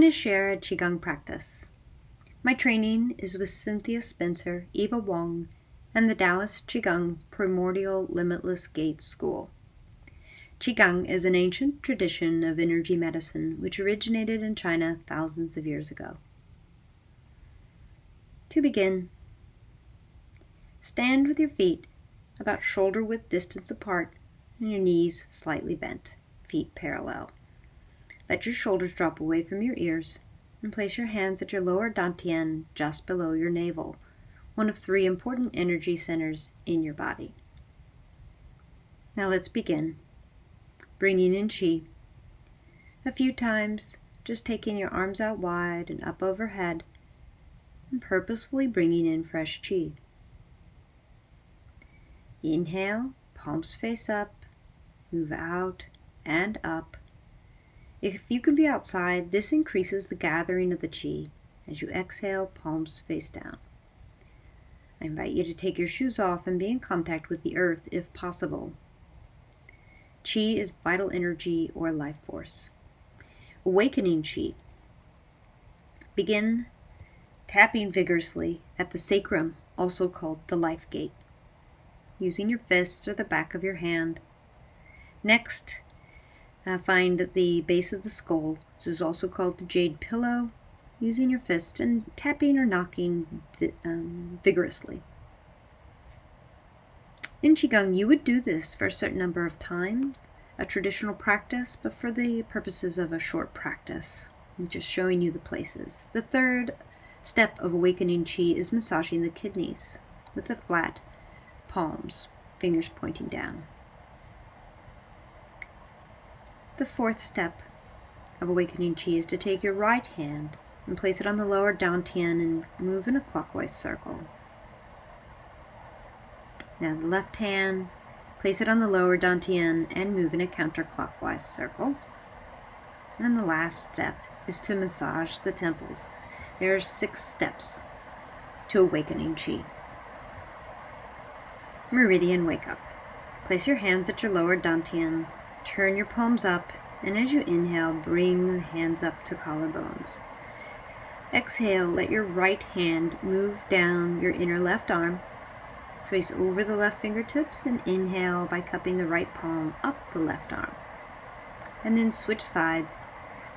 to share a Qigong practice. My training is with Cynthia Spencer, Eva Wong, and the Taoist Qigong Primordial Limitless Gates School. Qigong is an ancient tradition of energy medicine which originated in China thousands of years ago. To begin, stand with your feet about shoulder-width distance apart and your knees slightly bent, feet parallel. Let your shoulders drop away from your ears and place your hands at your lower dantian just below your navel, one of 3 important energy centers in your body. Now let's begin. Bringing in Qi. A few times, just taking your arms out wide and up overhead and purposefully bringing in fresh Qi. Inhale, palms face up, move out and up. If you can be outside, this increases the gathering of the Qi as you exhale, palms face down. I invite you to take your shoes off and be in contact with the earth if possible. Qi is vital energy or life force. Awakening Qi. Begin tapping vigorously at the sacrum, also called the life gate, using your fists or the back of your hand. Next, find the base of the skull. This is also called the jade pillow, using your fist and tapping or knocking vigorously. In Qigong, you would do this for a certain number of times, a traditional practice, but for the purposes of a short practice, I'm just showing you the places. The third step of awakening Qi is massaging the kidneys with the flat palms, fingers pointing down. The fourth step of awakening Qi is to take your right hand and place it on the lower dantian and move in a clockwise circle. Now the left hand, place it on the lower dantian and move in a counterclockwise circle. And the last step is to massage the temples. There are 6 steps to awakening Qi. Meridian wake up. Place your hands at your lower dantian. Turn your palms up, and as you inhale, bring the hands up to collarbones. Exhale, let your right hand move down your inner left arm. Trace over the left fingertips and inhale by cupping the right palm up the left arm. And then switch sides.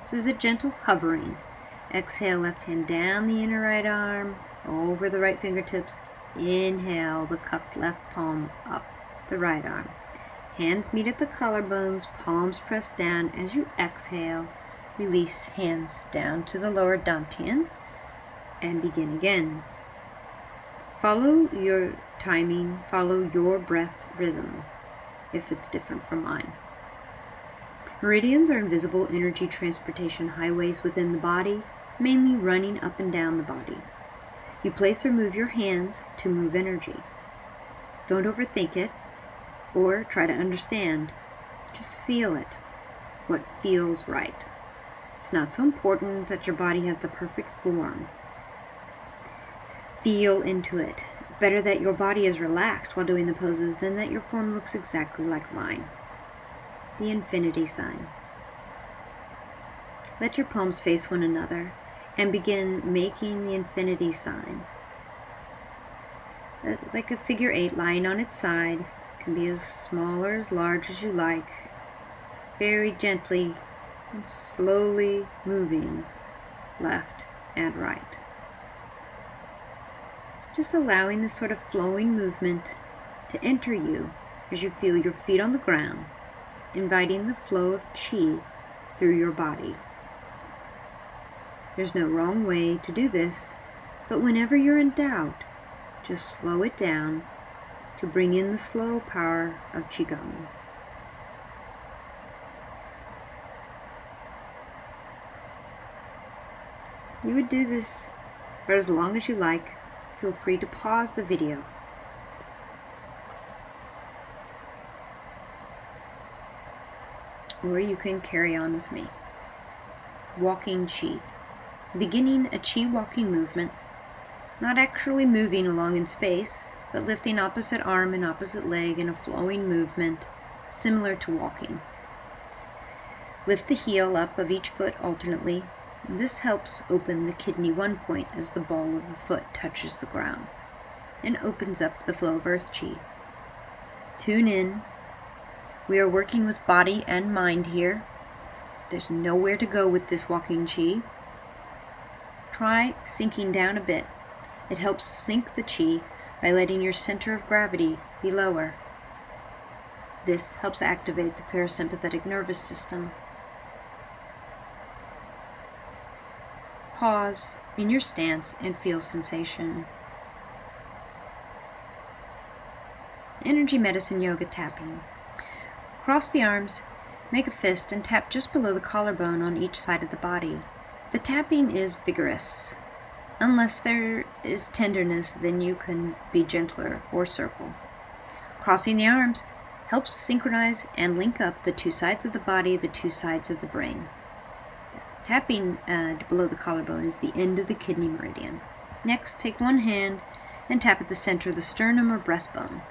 This is a gentle hovering. Exhale, left hand down the inner right arm, over the right fingertips. Inhale, the cupped left palm up the right arm. Hands meet at the collarbones, palms press down. As you exhale, release hands down to the lower dantian and begin again. Follow your timing, follow your breath rhythm if it's different from mine. Meridians are invisible energy transportation highways within the body, mainly running up and down the body. You place or move your hands to move energy. Don't overthink it or try to understand. Just feel it, what feels right. It's not so important that your body has the perfect form. Feel into it. Better that your body is relaxed while doing the poses than that your form looks exactly like mine. The infinity sign. Let your palms face one another and begin making the infinity sign. Like a figure 8 lying on its side. Can be as small or as large as you like. Very gently and slowly moving left and right. Just allowing this sort of flowing movement to enter you as you feel your feet on the ground, inviting the flow of Qi through your body. There's no wrong way to do this, but whenever you're in doubt, just slow it down to bring in the slow power of Qigong. You would do this for as long as you like. Feel free to pause the video. Or you can carry on with me. Walking Qi. Beginning a Qi walking movement, not actually moving along in space, but lifting opposite arm and opposite leg in a flowing movement similar to walking. Lift the heel up of each foot alternately This helps open the kidney 1 point as the ball of the foot touches the ground and opens up the flow of earth chi. Tune in. We are working with body and mind here. There's nowhere to go with this walking chi. Try sinking down a bit. It helps sink the chi by letting your center of gravity be lower. This helps activate the parasympathetic nervous system. Pause in your stance and feel sensation. Energy medicine yoga tapping. Cross the arms, make a fist, and tap just below the collarbone on each side of the body. The tapping is vigorous. Unless there is tenderness, then you can be gentler or circle. Crossing the arms helps synchronize and link up the two sides of the body, the two sides of the brain. Tapping below the collarbone is the end of the kidney meridian. Next, take one hand and tap at the center of the sternum or breastbone.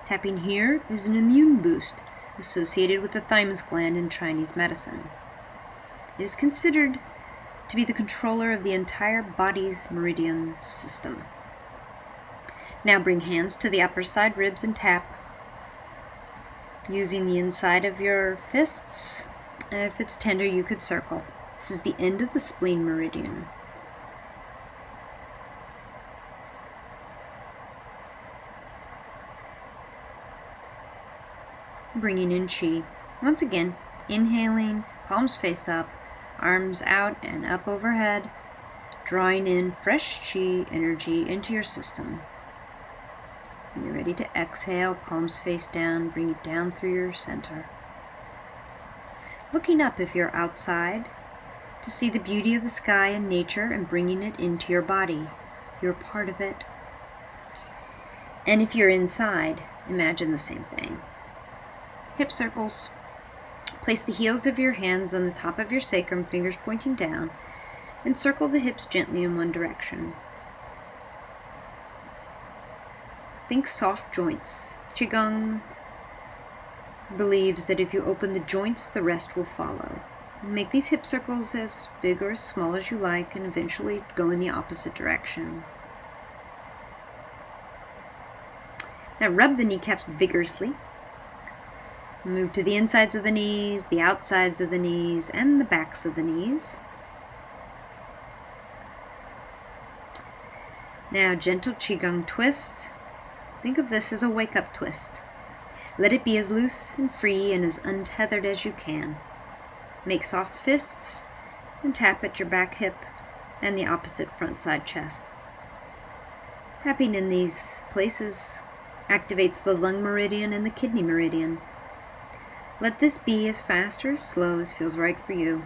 Tapping here is an immune boost associated with the thymus gland in Chinese medicine. It is considered to be the controller of the entire body's meridian system. Now bring hands to the upper side ribs and tap, using the inside of your fists. If it's tender, you could circle. This is the end of the spleen meridian. Bringing in chi. Once again, inhaling, palms face up, arms out and up overhead, drawing in fresh chi energy into your system. When you're ready to exhale, palms face down, bring it down through your center. Looking up if you're outside, to see the beauty of the sky and nature and bringing it into your body. You're part of it. And if you're inside, imagine the same thing. Hip circles. Place the heels of your hands on the top of your sacrum, fingers pointing down, and circle the hips gently in one direction. Think soft joints. Qigong believes that if you open the joints, the rest will follow. Make these hip circles as big or as small as you like, and eventually go in the opposite direction. Now rub the kneecaps vigorously. Move to the insides of the knees, the outsides of the knees, and the backs of the knees. Now gentle Qigong twist. Think of this as a wake-up twist. Let it be as loose and free and as untethered as you can. Make soft fists and tap at your back hip and the opposite front side chest. Tapping in these places activates the lung meridian and the kidney meridian. Let this be as fast or as slow as feels right for you.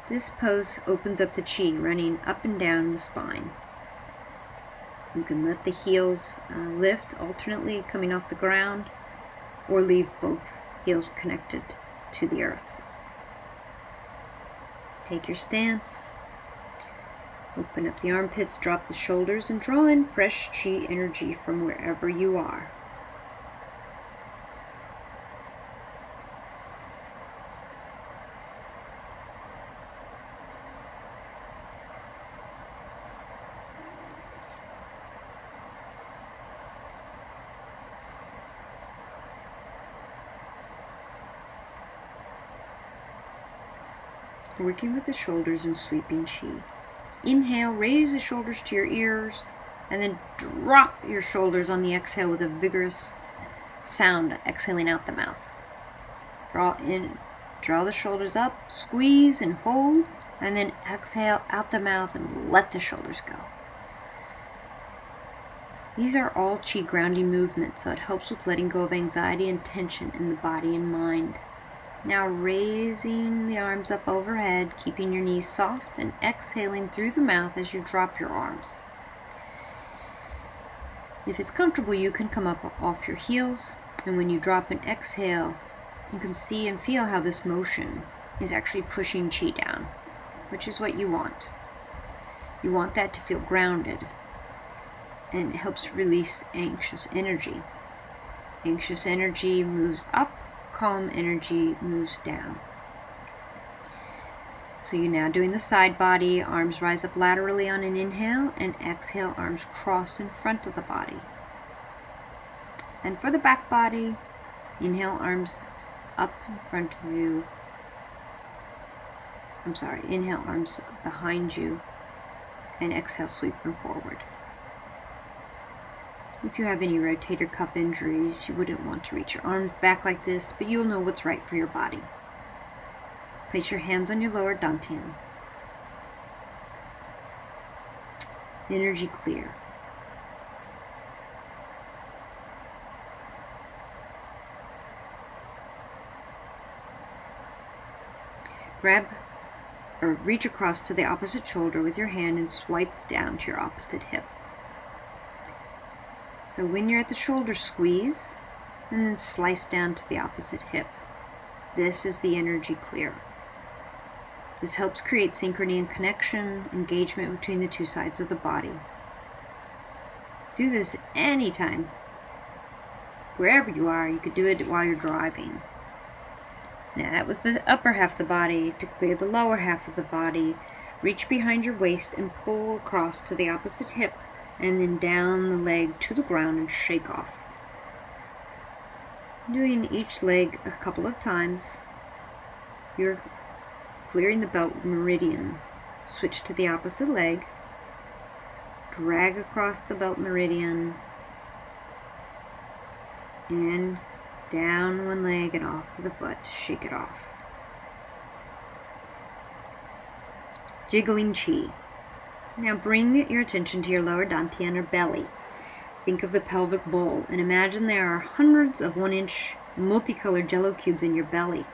This pose opens up the chi running up and down the spine. You can let the heels lift alternately coming off the ground, or leave both heels connected to the earth. Take your stance. Open up the armpits, drop the shoulders, and draw in fresh chi energy from wherever you are. Working with the shoulders and sweeping chi. Inhale, raise the shoulders to your ears, and then drop your shoulders on the exhale with a vigorous sound, exhaling out the mouth. Draw in, draw the shoulders up, squeeze and hold, and then exhale out the mouth and let the shoulders go. These are all chi grounding movements, so it helps with letting go of anxiety and tension in the body and mind. Now raising the arms up overhead, keeping your knees soft, and exhaling through the mouth as you drop your arms. If it's comfortable, you can come up off your heels, and when you drop and exhale, you can see and feel how this motion is actually pushing chi down, which is what you want. You want that to feel grounded, and it helps release anxious energy. Anxious energy moves up, calm energy moves down. So you're now doing the side body. Arms rise up laterally on an inhale, and exhale, arms cross in front of the body. And for the back body, inhale, arms up in front of you. Inhale, arms behind you, and exhale, sweep them forward. If you have any rotator cuff injuries, you wouldn't want to reach your arms back like this, but you'll know what's right for your body. Place your hands on your lower dantian. Energy clear. Grab or reach across to the opposite shoulder with your hand and swipe down to your opposite hip. So when you're at the shoulder, squeeze and then slice down to the opposite hip. This is the energy clear. This helps create synchrony and connection, engagement between the two sides of the body. Do this anytime. Wherever you are, you could do it while you're driving. Now that was the upper half of the body. To clear the lower half of the body, reach behind your waist and pull across to the opposite hip, and then down the leg to the ground and shake off. Doing each leg a couple of times, you're clearing the belt meridian. Switch to the opposite leg, drag across the belt meridian, and down one leg and off to the foot. Shake it off. Jiggling chi. Now bring your attention to your lower dantian or belly. Think of the pelvic bowl and imagine there are hundreds of 1-inch multicolored jello cubes in your belly,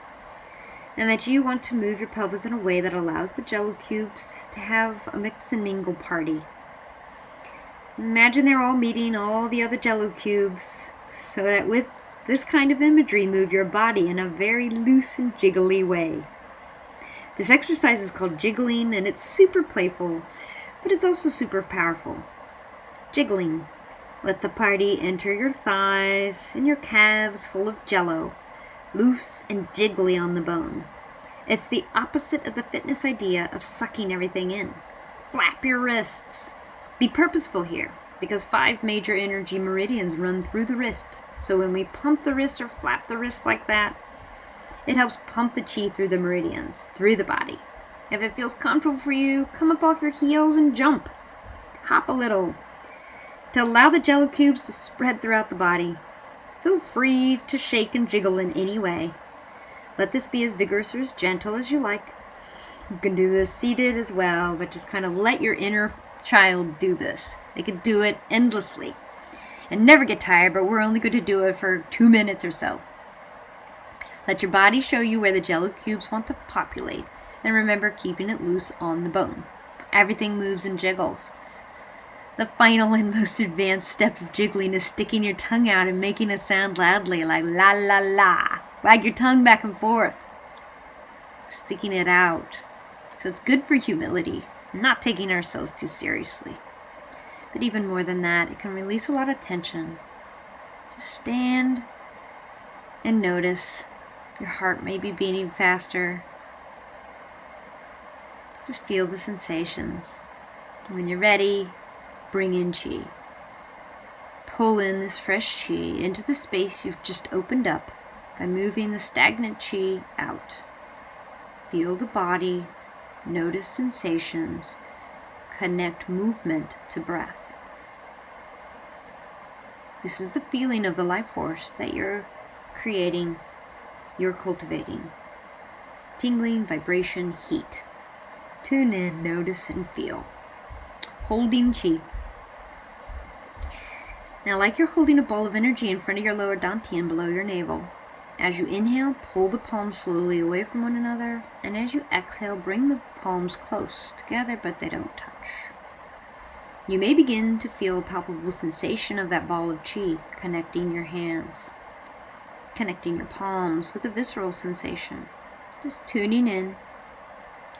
and that you want to move your pelvis in a way that allows the jello cubes to have a mix and mingle party. Imagine they're all meeting all the other jello cubes, so that with this kind of imagery, move your body in a very loose and jiggly way. This exercise is called jiggling, and it's super playful, but it's also super powerful. Jiggling. Let the party enter your thighs and your calves full of jello, loose and jiggly on the bone. It's the opposite of the fitness idea of sucking everything in. Flap your wrists. Be purposeful here, because 5 major energy meridians run through the wrist. So when we pump the wrist or flap the wrist like that, it helps pump the chi through the meridians, through the body. If it feels comfortable for you, come up off your heels and jump. Hop a little. To allow the jello cubes to spread throughout the body, feel free to shake and jiggle in any way. Let this be as vigorous or as gentle as you like. You can do this seated as well, but just kind of let your inner child do this. They can do it endlessly and never get tired, but we're only going to do it for 2 minutes or so. Let your body show you where the jello cubes want to populate, and remember keeping it loose on the bone. Everything moves and jiggles. The final and most advanced step of jiggling is sticking your tongue out and making it sound loudly like la la la. Wag your tongue back and forth. Sticking it out. So it's good for humility, not taking ourselves too seriously. But even more than that, it can release a lot of tension. Just stand and notice. Your heart may be beating faster. Just feel the sensations. When you're ready, bring in chi. Pull in this fresh chi into the space you've just opened up by moving the stagnant chi out. Feel the body, notice sensations, connect movement to breath. This is the feeling of the life force that you're creating, you're cultivating. Tingling, vibration, heat. Tune in, notice, and feel. Holding chi. Now, like you're holding a ball of energy in front of your lower dantian below your navel. As you inhale, pull the palms slowly away from one another, and as you exhale, bring the palms close together, but they don't touch. You may begin to feel a palpable sensation of that ball of chi connecting your hands, connecting your palms with a visceral sensation. Just tuning in.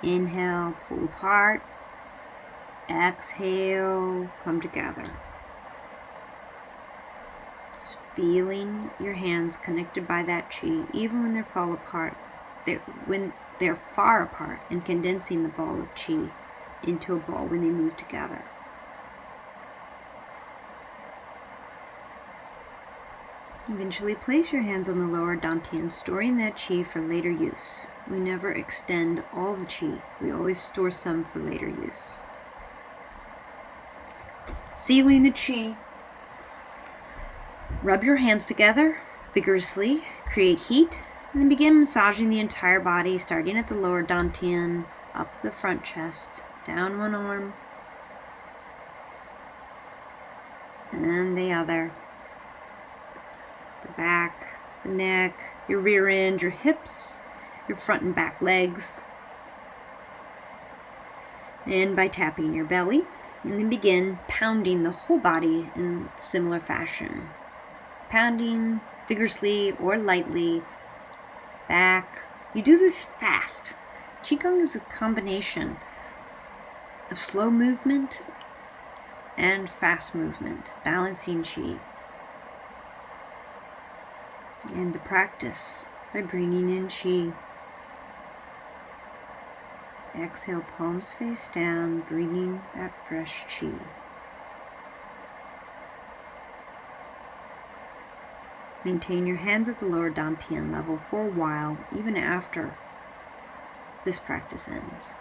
Inhale, pull apart. Exhale, come together. Just feeling your hands connected by that chi, even when they fall apart. When They are far apart and condensing the ball of qi into a ball when they move together. Eventually place your hands on the lower dantian, storing that qi for later use. We never extend all the qi. We always store some for later use. Sealing the qi. Rub your hands together vigorously, create heat, and then begin massaging the entire body, starting at the lower dantian, up the front chest, down one arm, and the other. The back, the neck, your rear end, your hips, your front and back legs. And by tapping your belly, and then begin pounding the whole body in similar fashion. Pounding vigorously or lightly, back. You do this fast. Qigong is a combination of slow movement and fast movement, balancing qi. And the practice by bringing in qi. Exhale, palms face down, bringing that fresh qi. Maintain your hands at the lower dantian level for a while, even after this practice ends.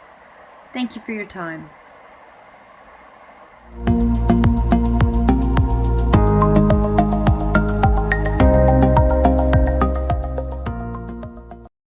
Thank you for your time.